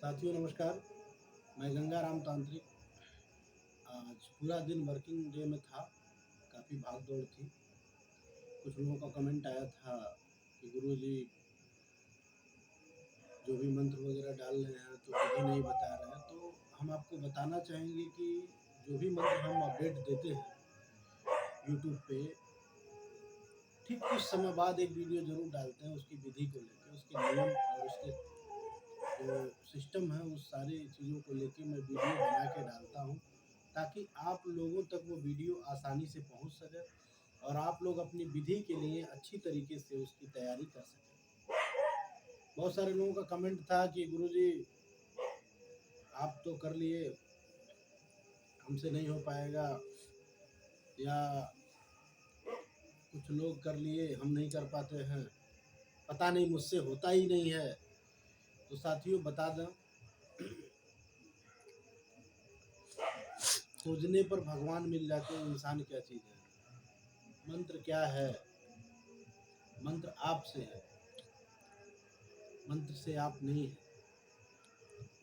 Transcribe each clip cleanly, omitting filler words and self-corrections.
साथियों नमस्कार। मैं गंगाराम तांत्रिक। आज पूरा दिन वर्किंग डे में था। काफ़ी भाग दौड़ थी। कुछ लोगों का कमेंट आया था कि गुरुजी जो भी मंत्र वगैरह डाल रहे हैं तो विधि नहीं बता रहे हैं। तो हम आपको बताना चाहेंगे कि जो भी मंत्र हम अपडेट देते हैं यूट्यूब पे, ठीक कुछ समय बाद एक वीडियो ज़रूर डालते हैं उसकी विधि को लेकर, उसके नियम और उसके जो सिस्टम है उस सारी चीज़ों को लेके मैं वीडियो बना के डालता हूँ, ताकि आप लोगों तक वो वीडियो आसानी से पहुँच सके और आप लोग अपनी विधि के लिए अच्छी तरीके से उसकी तैयारी कर सकें। बहुत सारे लोगों का कमेंट था कि गुरुजी आप तो कर लिए, हमसे नहीं हो पाएगा, या कुछ लोग कर लिए हम नहीं कर पाते हैं, पता नहीं मुझसे होता ही नहीं है। तो साथियों बता दें, खोजने पर भगवान मिल जाते हैं। इंसान क्या चीज़ है, मंत्र क्या है? मंत्र आपसे है, मंत्र से आप नहीं है।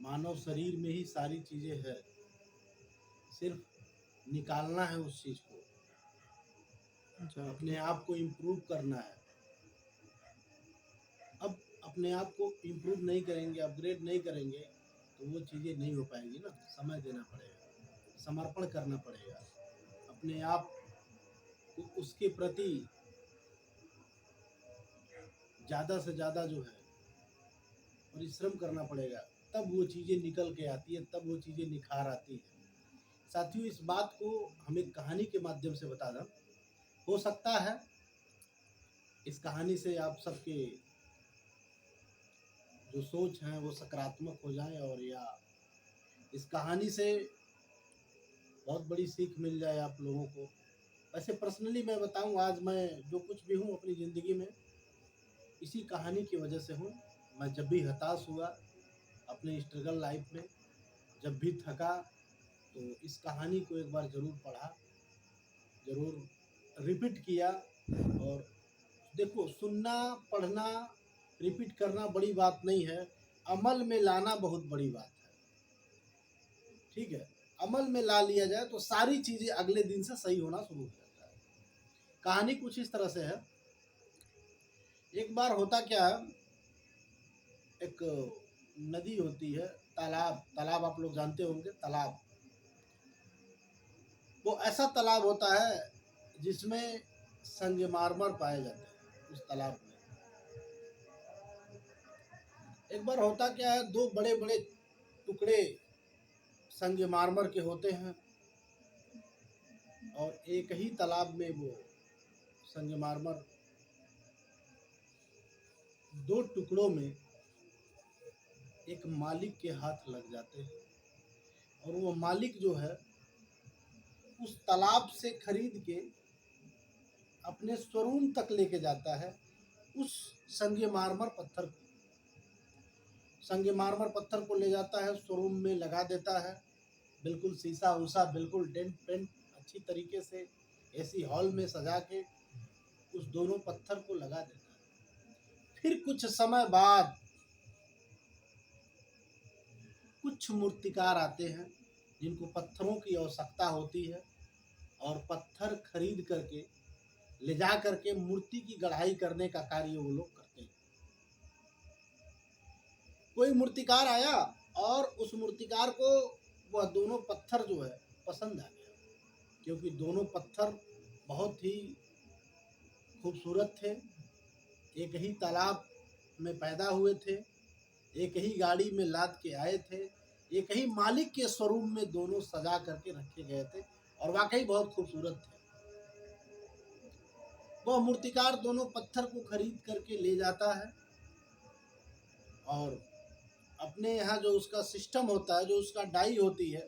मानव शरीर में ही सारी चीज़ें है, सिर्फ निकालना है उस चीज़ को, अपने आप को इम्प्रूव करना है। अब अपने आप को इम्प्रूव नहीं करेंगे, अपग्रेड नहीं करेंगे तो वो चीज़ें नहीं हो पाएंगी ना। समय देना पड़ेगा, समर्पण करना पड़ेगा, अपने आप को उसके प्रति ज़्यादा से ज़्यादा जो है परिश्रम करना पड़ेगा। तब वो चीज़ें निकल के आती है, तब वो चीज़ें निखार आती है। साथियों इस बात को हम एक कहानी के माध्यम से बता दें। हो सकता है इस कहानी से आप सबके जो सोच हैं वो सकारात्मक हो जाए, और या इस कहानी से बहुत बड़ी सीख मिल जाए आप लोगों को। वैसे पर्सनली मैं बताऊं, आज मैं जो कुछ भी हूं अपनी ज़िंदगी में इसी कहानी की वजह से हूं। मैं जब भी हताश हुआ अपने स्ट्रगल लाइफ में, जब भी थका, तो इस कहानी को एक बार ज़रूर पढ़ा, ज़रूर रिपीट किया। और देखो, सुनना, पढ़ना, रिपीट करना बड़ी बात नहीं है, अमल में लाना बहुत बड़ी बात है। ठीक है, अमल में ला लिया जाए तो सारी चीज़ें अगले दिन से सही होना शुरू हो जाता है। कहानी कुछ इस तरह से है। एक बार होता क्या है, एक नदी होती है, तालाब, तालाब आप लोग जानते होंगे, तालाब। वो ऐसा तालाब होता है जिसमें संगमरमर पाए जाते हैं। उस तालाब में एक बार होता क्या है, दो बड़े बड़े टुकड़े संगमरमर के होते हैं, और एक ही तालाब में वो संगमरमर दो टुकड़ों में एक मालिक के हाथ लग जाते हैं। और वो मालिक जो है उस तालाब से खरीद के अपने शोरूम तक लेके जाता है उस संगमरमर पत्थर को। संगमरमर पत्थर को ले जाता है, शोरूम में लगा देता है, बिल्कुल शीशा उषा, बिल्कुल डेंट पेंट अच्छी तरीके से एसी हॉल में सजा के उस दोनों पत्थर को लगा देता है। फिर कुछ समय बाद कुछ मूर्तिकार आते हैं जिनको पत्थरों की आवश्यकता होती है, और पत्थर खरीद करके ले जा करके मूर्ति की गढ़ाई करने का कार्य वो लोग करते हैं। कोई मूर्तिकार आया और उस मूर्तिकार को वह दोनों पत्थर जो है पसंद आ गया, क्योंकि दोनों पत्थर बहुत ही खूबसूरत थे, एक ही तालाब में पैदा हुए थे, एक ही गाड़ी में लाद के आए थे, एक ही मालिक के शोरूम में दोनों सजा करके रखे गए थे, और वाकई बहुत खूबसूरत थे। वह मूर्तिकार दोनों पत्थर को खरीद करके ले जाता है, और अपने यहाँ जो उसका सिस्टम होता है, जो उसका डाई होती है,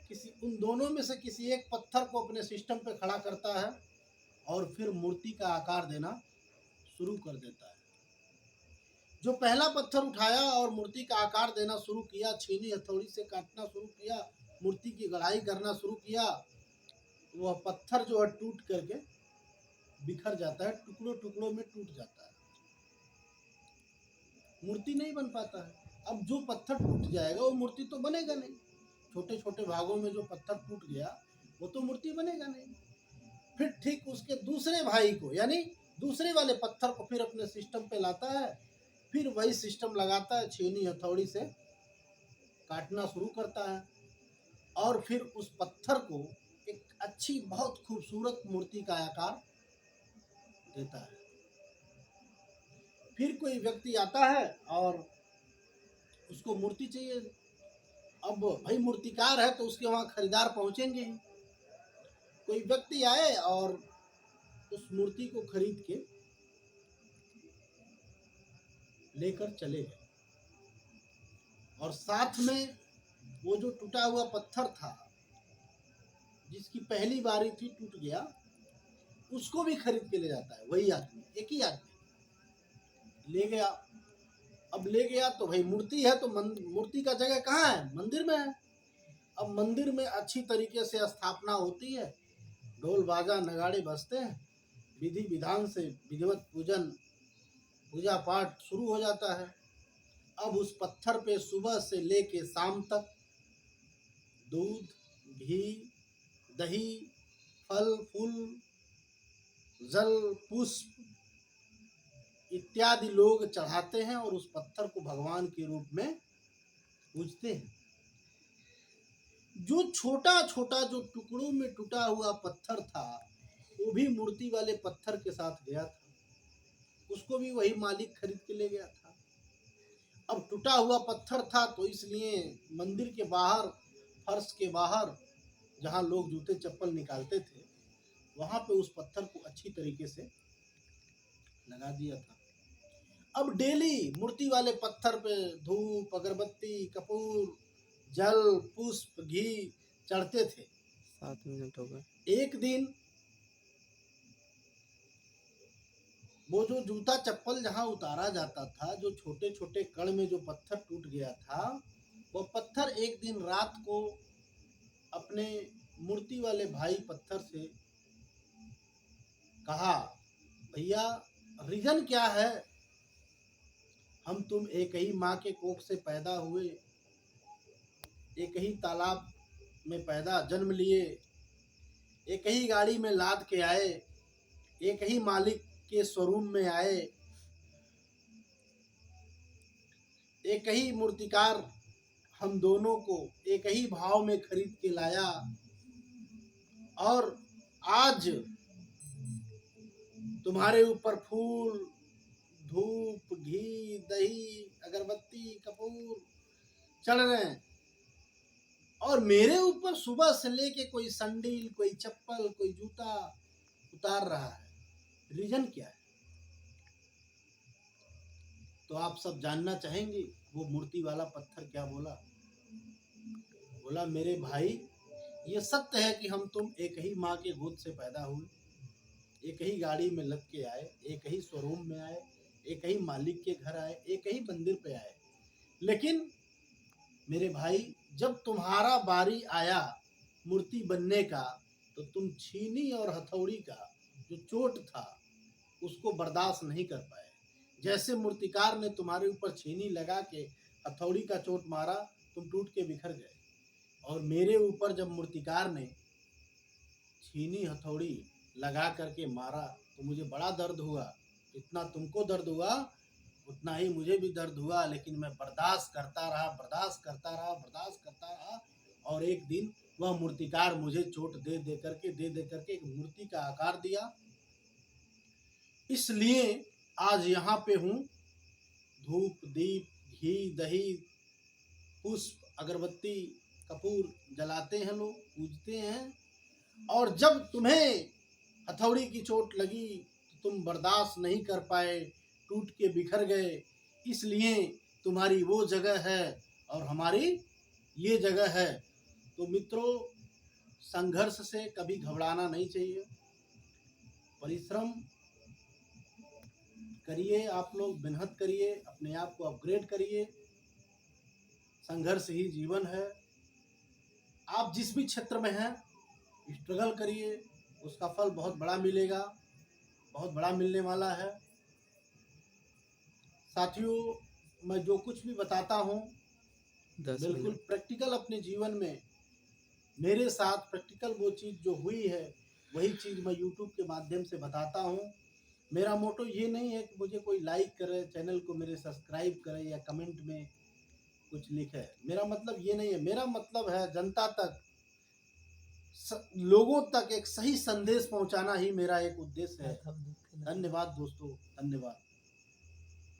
किसी उन दोनों में से किसी एक पत्थर को अपने सिस्टम पे खड़ा करता है, और फिर मूर्ति का आकार देना शुरू कर देता है। जो पहला पत्थर उठाया और मूर्ति का आकार देना शुरू किया, छीनी हथौड़ी से काटना शुरू किया, मूर्ति की गढ़ाई करना शुरू किया, वह पत्थर जो है टूट करके बिखर जाता है, टुकड़ों टुकड़ों में टूट जाता है, मूर्ति नहीं बन पाता है। अब जो पत्थर टूट जाएगा वो मूर्ति तो बनेगा नहीं। छोटे छोटे भागों में जो पत्थर टूट गया वो तो मूर्ति बनेगा नहीं। फिर ठीक उसके दूसरे भाई को यानी दूसरे वाले पत्थर को फिर अपने सिस्टम पे लाता है, फिर वही सिस्टम लगाता है, छेनी हथौड़ी से काटना शुरू करता है और फिर उस पत्थर को एक अच्छी बहुत खूबसूरत मूर्ति का आकार देता है। फिर कोई व्यक्ति आता है और उसको मूर्ति चाहिए। अब भाई मूर्तिकार है तो उसके वहाँ खरीदार पहुँचेंगे ही। कोई व्यक्ति आए और उस मूर्ति को खरीद के लेकर चले गए और साथ में वो जो टूटा हुआ पत्थर था जिसकी पहली बारी थी टूट गया, उसको भी खरीद के ले जाता है। वही आदमी, एक ही आदमी ले गया। अब ले गया तो भाई मूर्ति है तो मूर्ति का जगह कहाँ है? मंदिर में है। अब मंदिर में अच्छी तरीके से स्थापना होती है, ढोल बाजा नगाड़े बजते हैं, विधि विधान से विधिवत पूजन पूजा पाठ शुरू हो जाता है। अब उस पत्थर पे सुबह से लेके शाम तक दूध, घी, दही, फल फूल, जल, पुष्प इत्यादि लोग चढ़ाते हैं और उस पत्थर को भगवान के रूप में पूजते हैं। जो छोटा छोटा जो टुकड़ों में टूटा हुआ पत्थर था वो भी मूर्ति वाले पत्थर के साथ गया था, उसको भी वही मालिक खरीद के ले गया था। अब टूटा हुआ पत्थर था तो इसलिए मंदिर के बाहर, फर्श के बाहर जहाँ लोग जूते चप्पल निकालते थे वहाँ पे उस पत्थर को अच्छी तरीके से लगा दिया था। अब डेली मूर्ति वाले पत्थर पे धूप, अगरबत्ती, कपूर, जल, पुष्प, घी चढ़ते थे। 7 मिनट हो गए। एक दिन वो जो जूता चप्पल जहाँ उतारा जाता था, जो छोटे छोटे कण में जो पत्थर टूट गया था, वो पत्थर एक दिन रात को अपने मूर्ति वाले भाई पत्थर से कहा, भैया रीजन क्या है? हम तुम एक ही माँ के कोख से पैदा हुए, एक ही तालाब में पैदा जन्म लिए, एक ही गाड़ी में लाद के आए, एक ही मालिक के शोरूम में आए, एक ही मूर्तिकार हम दोनों को एक ही भाव में खरीद के लाया और आज तुम्हारे ऊपर फूल, धूप, घी, दही, अगरबत्ती, कपूर चढ़ रहे हैं और मेरे ऊपर सुबह से लेके कोई संडील, कोई चप्पल, कोई जूता उतार रहा है। रीजन क्या है? तो आप सब जानना चाहेंगे वो मूर्ति वाला पत्थर क्या बोला? बोला, मेरे भाई ये सत्य है कि हम तुम एक ही माँ के गोद से पैदा हुए, एक ही गाड़ी में लद के आए, एक ही शोरूम में आए, एक ही मालिक के घर आए, एक ही मंदिर पे आए, लेकिन मेरे भाई जब तुम्हारा बारी आया मूर्ति बनने का तो तुम छीनी और हथौड़ी का जो चोट था उसको बर्दाश्त नहीं कर पाए। जैसे मूर्तिकार ने तुम्हारे ऊपर छीनी लगा के हथौड़ी का चोट मारा, तुम टूट के बिखर गए और मेरे ऊपर जब मूर्तिकार ने छीनी हथौड़ी लगा करके मारा तो मुझे बड़ा दर्द हुआ। इतना तुमको दर्द हुआ उतना ही मुझे भी दर्द हुआ, लेकिन मैं बर्दाश्त करता रहा, बर्दाश्त करता रहा, बर्दाश्त करता रहा और एक दिन वह मूर्तिकार मुझे चोट दे दे करके एक मूर्ति का आकार दिया। इसलिए आज यहाँ पे हूँ। धूप, दीप, घी, दही, पुष्प, अगरबत्ती, कपूर जलाते हैं लोग, पूजते हैं और जब तुम्हें हथौड़ी की चोट लगी तो तुम बर्दाश्त नहीं कर पाए, टूट के बिखर गए, इसलिए तुम्हारी वो जगह है और हमारी ये जगह है। तो मित्रों, संघर्ष से कभी घबराना नहीं चाहिए, परिश्रम करिए, आप लोग मेहनत करिए, अपने आप को अपग्रेड करिए। संघर्ष ही जीवन है। आप जिस भी क्षेत्र में हैं स्ट्रगल करिए, उसका फल बहुत बड़ा मिलेगा, बहुत बड़ा मिलने वाला है। साथियों, मैं जो कुछ भी बताता हूँ 10 बिल्कुल मिनट। प्रैक्टिकल अपने जीवन में मेरे साथ प्रैक्टिकल वो चीज़ जो हुई है वही चीज़ मैं यूट्यूब के माध्यम से बताता हूँ। मेरा मोटो ये नहीं है कि मुझे कोई लाइक करे, चैनल को मेरे सब्सक्राइब करे या कमेंट में कुछ लिखे। मेरा मतलब ये नहीं है, मेरा मतलब है जनता तक लोगों तक एक सही संदेश पहुंचाना ही मेरा एक उद्देश्य है। धन्यवाद दोस्तों, धन्यवाद।